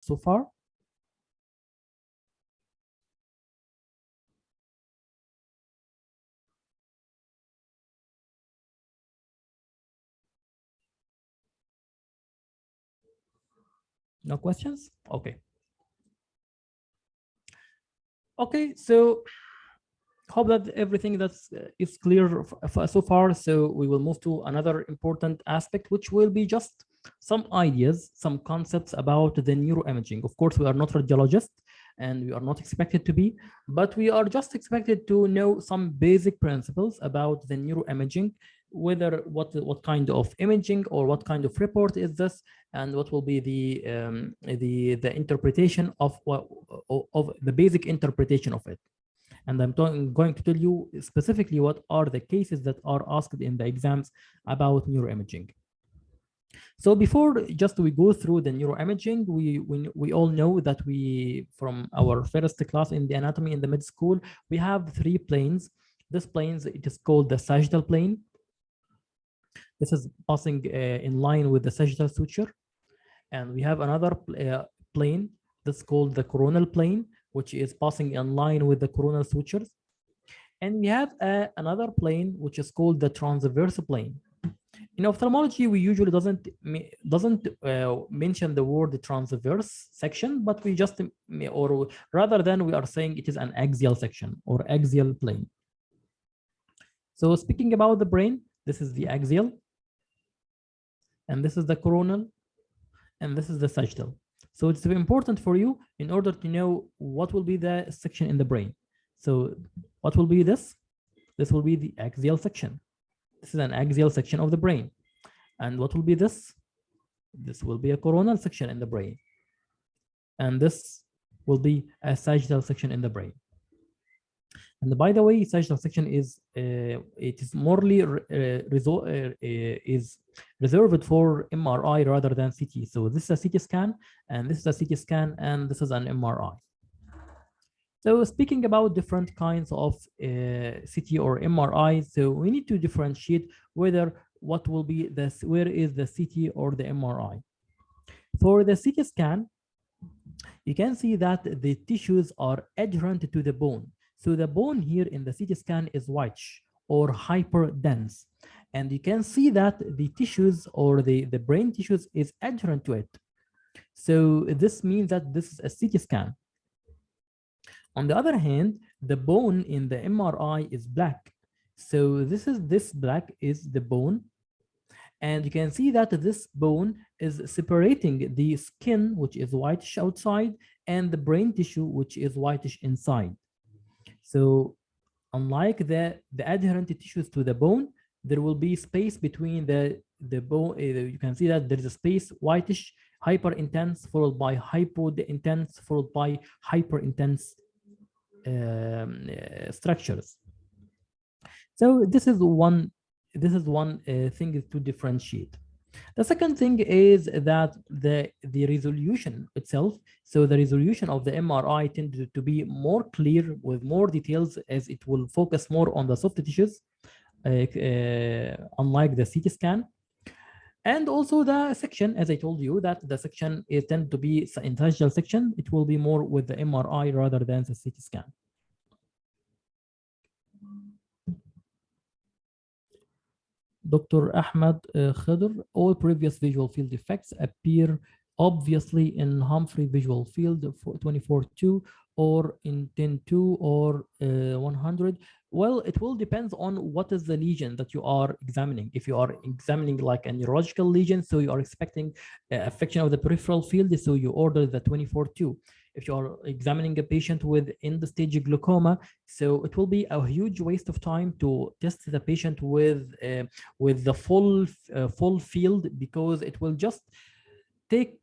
so far? No questions? Okay. Okay, so hope that everything that's is clear so far. So we will move to another important aspect, which will be just some ideas, some concepts about the neuroimaging. Of course, we are not radiologists and we are not expected to be, but we are just expected to know some basic principles about the neuroimaging, whether what kind of imaging or what kind of report is this, and what will be the interpretation of the basic interpretation of it. And I'm going to tell you specifically what are the cases that are asked in the exams about neuroimaging. So before just we go through the neuroimaging, we all know that we, from our first class in the anatomy in the mid school, we have three planes. This planes, it is called the sagittal plane. This is passing in line with the sagittal suture. And we have another plane that's called the coronal plane, which is passing in line with the coronal sutures. And we have another plane, which is called the transverse plane. In ophthalmology, we usually doesn't mention the word transverse section, but we just, or rather than we are saying it is an axial section or axial plane. So speaking about the brain, this is the axial, and this is the coronal, and this is the sagittal. So it's important for you in order to know what will be the section in the brain. So what will be this? This will be the axial section. This is an axial section of the brain. And what will be this? This will be a coronal section in the brain. And this will be a sagittal section in the brain. And by the way, sagittal section is it is morely is reserved for MRI rather than CT. So this is a CT scan, and this is a CT scan, and this is an MRI. So speaking about different kinds of CT or MRI, so we need to differentiate whether what will be this, where is the CT or the MRI. For the CT scan, you can see that the tissues are adherent to the bone. So the bone here in the CT scan is whitish or hyperdense. And you can see that the tissues or the brain tissues is adherent to it. So this means that this is a CT scan. On the other hand, the bone in the MRI is black. So this black is the bone. And you can see that this bone is separating the skin, which is whitish outside, and the brain tissue, which is whitish inside. So unlike the adherent tissues to the bone, there will be space between the bone. You can see that there is a space, whitish, hyper intense, followed by hypo intense, followed by hyper intense structures. So this is one thing to differentiate. The second thing is that the resolution itself, so the resolution of the MRI tended to be more clear with more details, as it will focus more on the soft tissues, unlike the CT scan. And also the section, as I told you, that the section is tend to be in sagittal section, it will be more with the MRI rather than the CT scan. Dr. Ahmed Khidr, all previous visual field effects appear obviously in Humphrey visual field for 24-2 or in 10-2 or 100. Well, it will depend on what is the lesion that you are examining. If you are examining like a neurological lesion, so you are expecting affection of the peripheral field, so you order the 24-2. If you are examining a patient with end-stage glaucoma, so it will be a huge waste of time to test the patient with the full field, because it will just take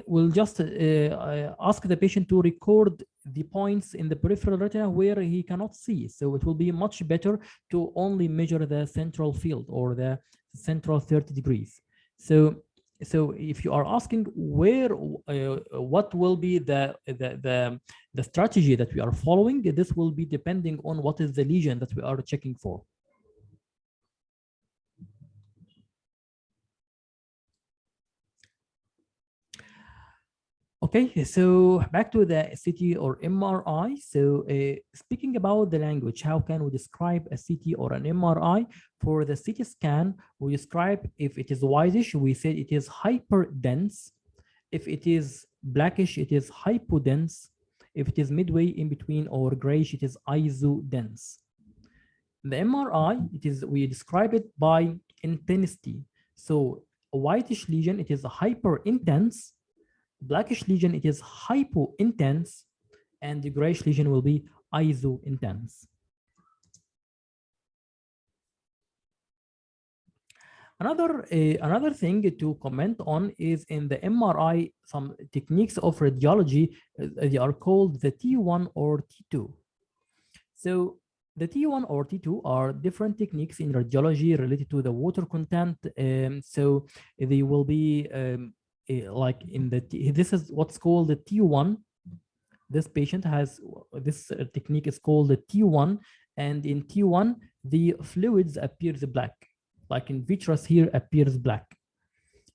will just ask the patient to record the points in the peripheral retina where he cannot see. So it will be much better to only measure the central field or the central 30 degrees. So if you are asking where what will be the strategy that we are following, this will be depending on what is the lesion that we are checking for. Okay, so back to the CT or MRI. So speaking about the language, how can we describe a CT or an MRI? For the CT scan, we describe if it is whitish, we say it is hyperdense. If it is blackish, it is hypodense. If it is midway in between or grayish, it is isodense. The MRI, we describe it by intensity. So a whitish lesion, it is hyper intense. Blackish lesion, it is hypo intense, and the grayish lesion will be iso intense. Another thing to comment on is in the MRI, some techniques of radiology, they are called the T1 or T2. So the T1 or T2 are different techniques in radiology related to the water content. So they will be like in this is what's called the T1. This patient has this technique is called the T1, and in T1 the fluids appears black, like in vitreous here appears black.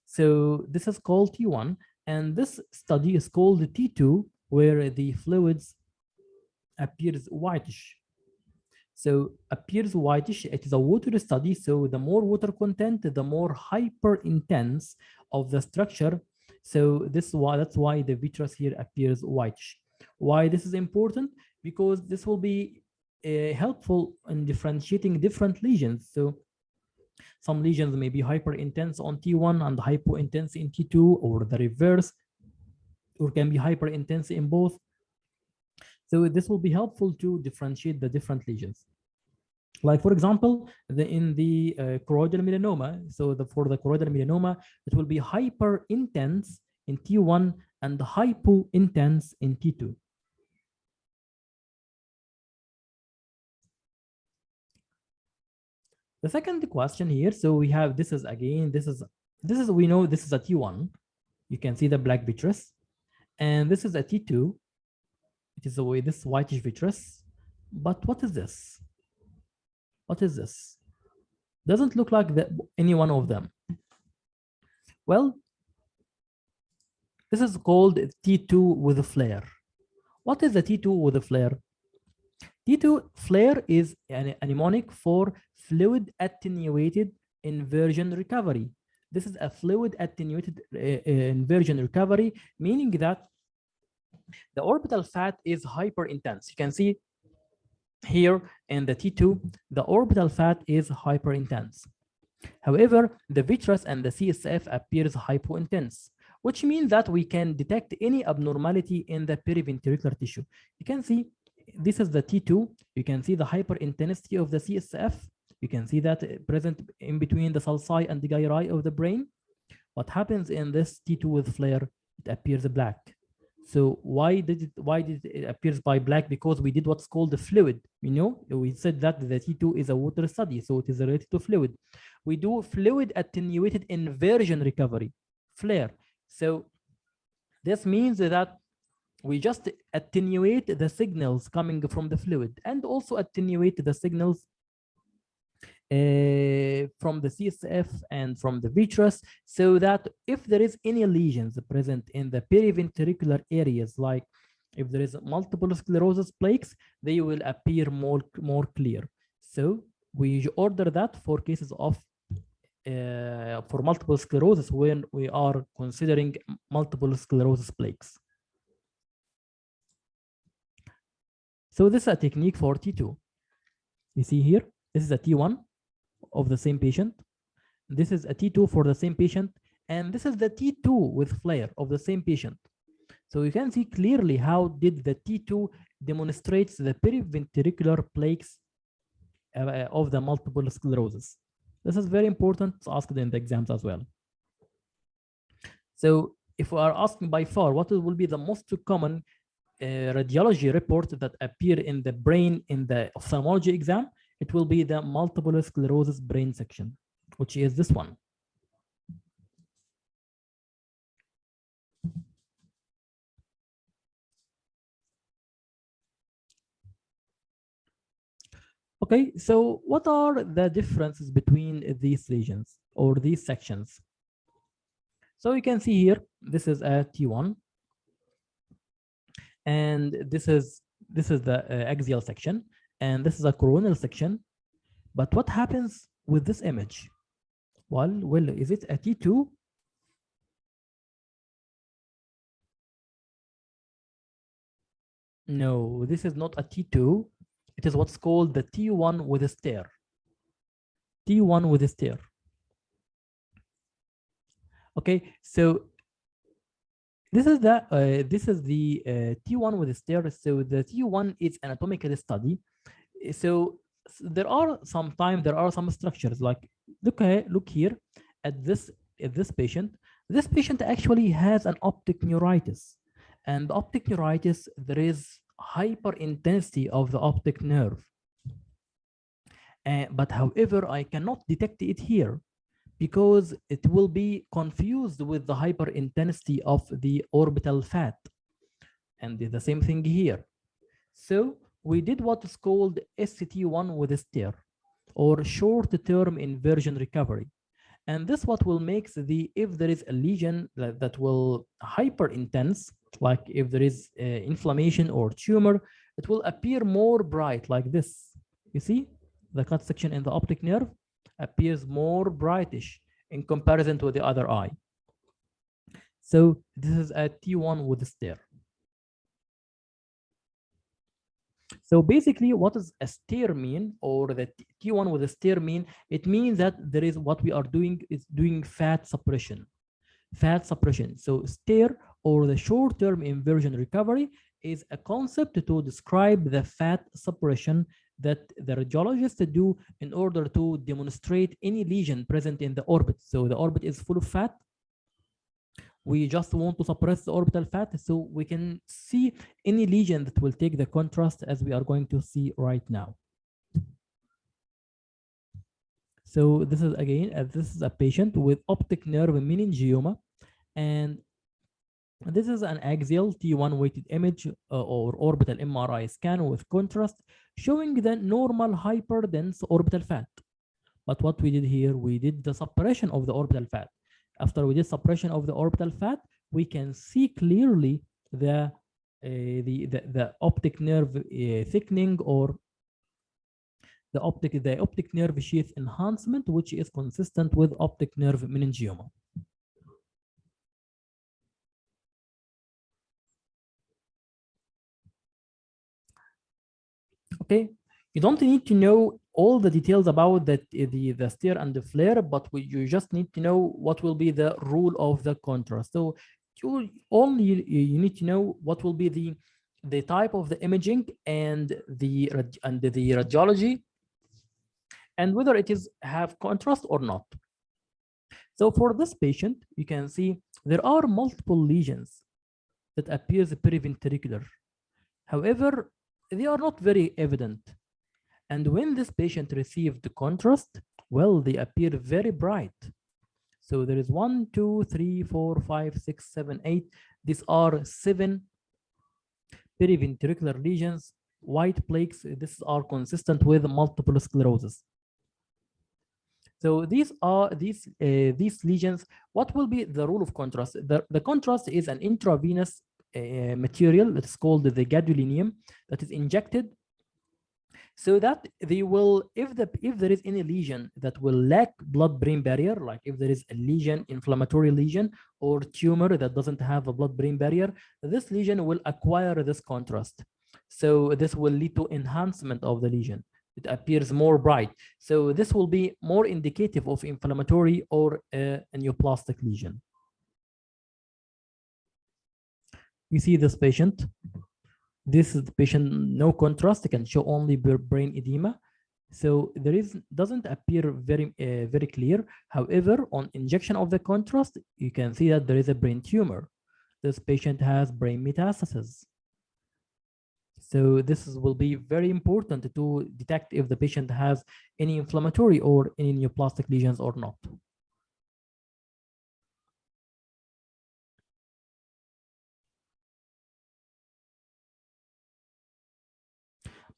So this is called T1, and this study is called the T2, where the fluids appears whitish. So appears whitish, it is a water study. So the more water content, the more hyper intense of the structure. So that's why the vitreous here appears whitish. Why this is important? Because this will be helpful in differentiating different lesions. So some lesions may be hyper intense on T1 and hypo intense in T2, or the reverse, or can be hyper intense in both. So this will be helpful to differentiate the different lesions. Like for example, in the choroidal melanoma, so for the choroidal melanoma, it will be hyper intense in T1 and hypo intense in T2. The second question here, so we have this is again, we know this is a T1. You can see the black vitreous, and this is a T2. It is the way this whitish vitreous. But what is this? What is this? Doesn't look like any one of them. Well, this is called T2 with a flare. What is the T2 with a flare? T2 flare is a mnemonic for fluid attenuated inversion recovery. This is a fluid attenuated inversion recovery, meaning that the orbital fat is hyper intense. You can see here in the T2, the orbital fat is hyper intense. However, the vitreous and the CSF appears hypointense, which means that we can detect any abnormality in the periventricular tissue. You can see this is the T2. You can see the hyperintensity of the CSF. You can see that present in between the sulci and the gyri of the brain. What happens in this T2 with flare? It appears black. So why did it appears by black? Because we did what's called the fluid. You know, we said that the T2 is a water study, so it is related to fluid. We do fluid attenuated inversion recovery, flare. So this means that we just attenuate the signals coming from the fluid and also attenuate the signals from the CSF and from the vitreous, so that if there is any lesions present in the periventricular areas, like if there is multiple sclerosis plaques, they will appear more clear. So we order that for cases of for multiple sclerosis when we are considering multiple sclerosis plaques. So this is a technique for T2. You see here, this is a T1 of the same patient. This is a T2 for the same patient, and this is the T2 with flare of the same patient. So you can see clearly how did the T2 demonstrates the periventricular plaques of the multiple sclerosis. This is very important. It's asked in the exams as well. So if we are asking by far what will be the most common radiology report that appear in the brain in the ophthalmology exam, it will be the multiple sclerosis brain section, which is this one. Okay, so what are the differences between these regions or these sections? So you can see here, this is a T1. and this is the axial section, and this is a coronal section. But what happens with this image? Well, is it a T2? No, this is not a T2. It is what's called the T1 with a stair. T1 with a stair. Okay, so this is the T1 with a stair. So the T1 is anatomical study. So there are some structures like look here at this patient. This patient actually has an optic neuritis, and the optic neuritis, there is hyper intensity of the optic nerve. But however, I cannot detect it here because it will be confused with the hyper intensity of the orbital fat, and the same thing here. So we did what is called ST1 with a stair, or short-term inversion recovery. And this what will make if there is a lesion that will hyper intense, like if there is inflammation or tumor, it will appear more bright like this. You see, the cut section in the optic nerve appears more brightish in comparison to the other eye. So this is a T1 with a stair. So basically, what does a stair mean, or the T1 with a stair mean? It means that there is what we are doing is doing fat suppression. Fat suppression. So stair, or the short-term inversion recovery, is a concept to describe the fat suppression that the radiologists do in order to demonstrate any lesion present in the orbit. So the orbit is full of fat. We just want to suppress the orbital fat so we can see any lesion that will take the contrast, as we are going to see right now. So this is again, this is a patient with optic nerve meningioma, and this is an axial T1 weighted image or orbital MRI scan with contrast showing the normal hyperdense orbital fat. But what we did here, we did the suppression of the orbital fat. After we did suppression of the orbital fat, we can see clearly the optic nerve thickening, or the optic nerve sheath enhancement, which is consistent with optic nerve meningioma. Okay, you don't need to know all the details about the stair and the flare, but you just need to know what will be the rule of the contrast. So you need to know what will be the type of the imaging and the radiology, and whether it is have contrast or not. So for this patient, you can see there are multiple lesions that appears periventricular. However, they are not very evident. And when this patient received the contrast, well, they appear very bright. So there is 1, 2, 3, 4, 5, 6, 7, 8. These are 7 periventricular lesions, white plaques. These are consistent with multiple sclerosis. So these lesions. What will be the rule of contrast? The contrast is an intravenous material that is called the gadolinium that is injected, so that they will, if there is any lesion that will lack blood-brain barrier, like if there is a lesion, inflammatory lesion, or tumor that doesn't have a blood-brain barrier, this lesion will acquire this contrast. So this will lead to enhancement of the lesion. It appears more bright. So this will be more indicative of inflammatory or a neoplastic lesion. You see this patient. This is the patient, no contrast, can show only brain edema. So there doesn't appear very clear. However, on injection of the contrast, you can see that there is a brain tumor. This patient has brain metastasis. So this will be very important to detect if the patient has any inflammatory or any neoplastic lesions or not.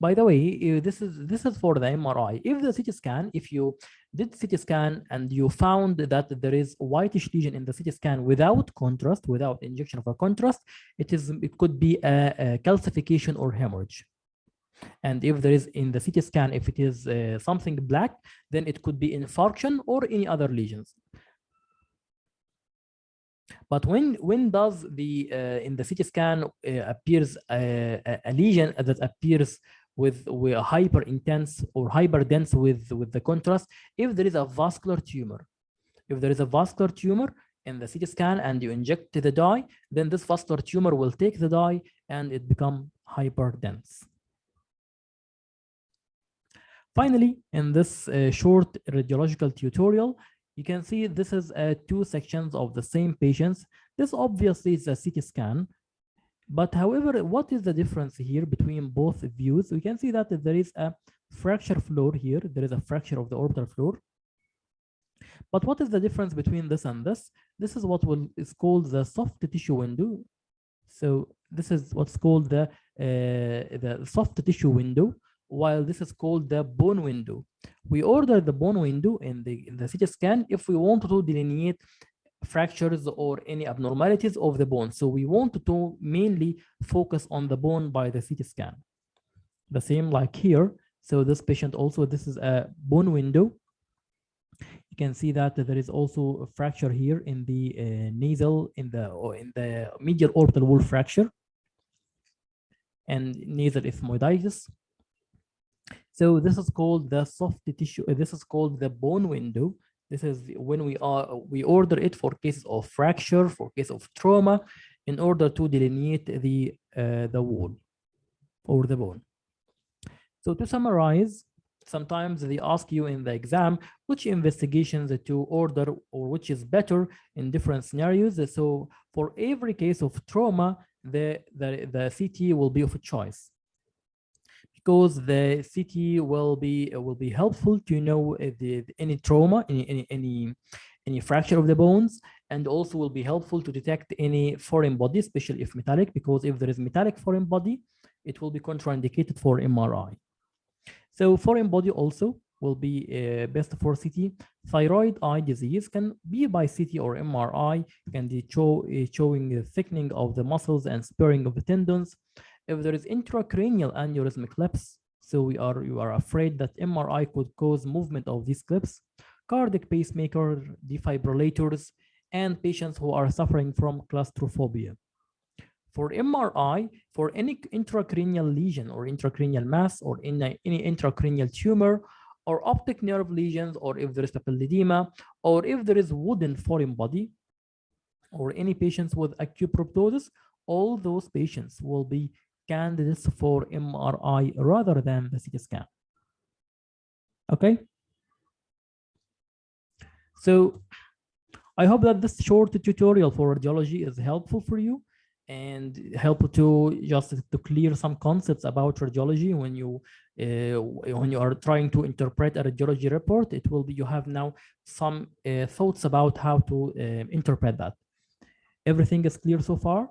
By the way, this is for the MRI. If the CT scan, if you did CT scan and you found that there is whitish lesion in the CT scan without contrast, without injection of a contrast, it could be a calcification or hemorrhage. And if there is in the CT scan, if it is something black, then it could be infarction or any other lesions. But when does the in the CT scan appears a lesion that appears with hyper intense or hyper dense with the contrast? If there is a vascular tumor, if there is a vascular tumor in the CT scan and you inject the dye, then this vascular tumor will take the dye and it become hyper dense. Finally, in this short radiological tutorial, you can see this is two sections of the same patients. This obviously is a CT scan. But however, what is the difference here between both views? We can see that there is a fracture floor here. There is a fracture of the orbital floor. But what is the difference between this and this? This is what is called the soft tissue window. So this is what's called the soft tissue window, while this is called the bone window. We order the bone window in the CT scan if we want to delineate fractures or any abnormalities of the bone. So we want to mainly focus on the bone by the CT scan. The same like here. So this patient also, this is a bone window. You can see that there is also a fracture here in the nasal, in the medial orbital wall fracture and nasal ethmoiditis. So this is called the soft tissue. This is called the bone window. This is when we order it for cases of fracture, for case of trauma, in order to delineate the wall or the bone. So to summarize, sometimes they ask you in the exam which investigations to order or which is better in different scenarios. So for every case of trauma, the CT will be of a choice, because the CT will be helpful to know any trauma, any fracture of the bones, and also will be helpful to detect any foreign body, especially if metallic, because if there is metallic foreign body, it will be contraindicated for MRI. So foreign body also will be best for CT. Thyroid eye disease can be by CT or MRI, can be showing the thickening of the muscles and sparing of the tendons. If there is intracranial aneurysmic clips, so you are afraid that MRI could cause movement of these clips, cardiac pacemaker, defibrillators, and patients who are suffering from claustrophobia. For MRI, for any intracranial lesion or intracranial mass or any intracranial tumor or optic nerve lesions, or if there is papilledema, or if there is wooden foreign body, or any patients with acute proptosis, all those patients will be candidates for MRI rather than the CT scan. Okay. So I hope that this short tutorial for radiology is helpful for you and help to just to clear some concepts about radiology when you are trying to interpret a radiology report. It will be, you have now some thoughts about how to interpret that. Everything is clear so far?